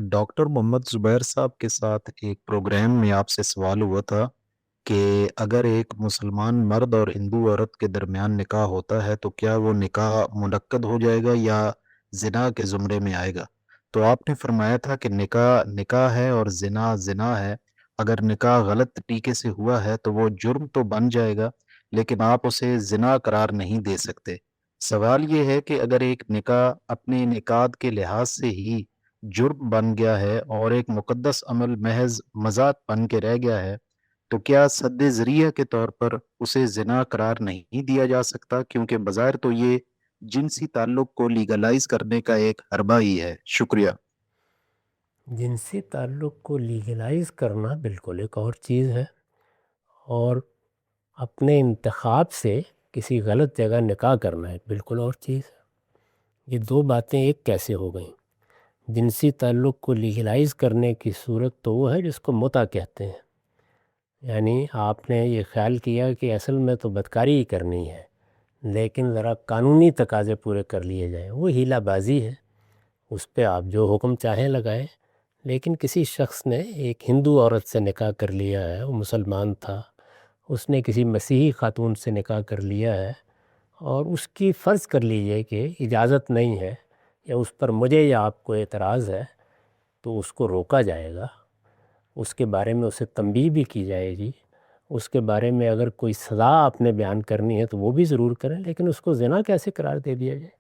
Doctor Mohammad Zubair साहब के साथ एक प्रोग्राम में आपसे सवाल हुआ था कि अगर एक मुसलमान मर्द और हिंदू औरत के दरमियान निकाह होता है तो क्या वो निकाह मुनक्कद हो जाएगा या जिना के ज़ुमरे में आएगा। तो आपने फरमाया था कि निकाह निकाह है और जिना जिना है। अगर निकाह गलत तरीके से हुआ है तो वो जुर्म तो बन जाएगा, लेकिन आप उसे जिना करार नहीं दे सकते। सवाल ये है कि अगर एक निकाह अपने इनेकाद के लिहाज से ही जुर्म बन गया है और एक मुकद्दस अमल महज मजाक बन के रह गया है, तो क्या सद्दे ज़रिया के तौर पर उसे जिना करार नहीं दिया जा सकता, क्योंकि बज़ाहिर तो ये जिनसी ताल्लुक को लीगलाइज करने का एक हरबा ही है। शुक्रिया। जिनसी ताल्लुक़ को लीगलाइज़ करना बिल्कुल एक और चीज़ है, और अपने इंतखाब से किसी गलत जगह निकाह करना है बिल्कुल और चीज़ है। ये दो बातें एक कैसे हो गईं? जिनसी ताल्लुक़ को लीगलाइज़ करने की सूरत तो वो है जिसको मुता कहते हैं। यानी आपने ये ख़्याल किया कि असल में तो बदकारी ही करनी है, लेकिन ज़रा कानूनी तकाज़े पूरे कर लिए जाएँ, वो हीलाबाज़ी है। उस पे आप जो हुक्म चाहें लगाएँ। लेकिन किसी शख्स ने एक हिंदू औरत से निकाह कर लिया है, वो मुसलमान था, उसने किसी मसीही खातून से निकाह कर लिया है, और उसकी फ़र्ज़ कर लीजिए कि इजाज़त नहीं है, या उस पर मुझे या आपको एतराज़ है, तो उसको रोका जाएगा। उसके बारे में उसे तंबीह भी की जाएगी। उसके बारे में अगर कोई सज़ा आपने बयान करनी है तो वो भी ज़रूर करें, लेकिन उसको ज़िना कैसे करार दे दिया जाए?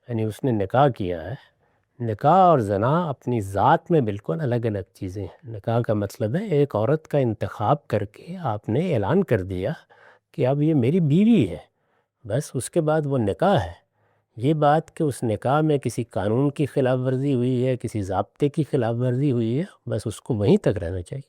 यानी उसने निकाह किया है। निकाह और ज़ना अपनी ज़ात में बिल्कुल अलग-अलग चीज़ें हैं। निकाह का मतलब है एक औरत का इंतखाब करके आपने ऐलान कर दिया कि अब ये मेरी बीवी है। बस उसके बाद वो निकाह है। ये बात कि उस निकाह में किसी कानून की ख़िलाफ़ वर्ज़ी हुई है, किसी ज़ाब्ते की ख़िलाफ़ वर्ज़ी हुई है, बस उसको वहीं तक रहना चाहिए।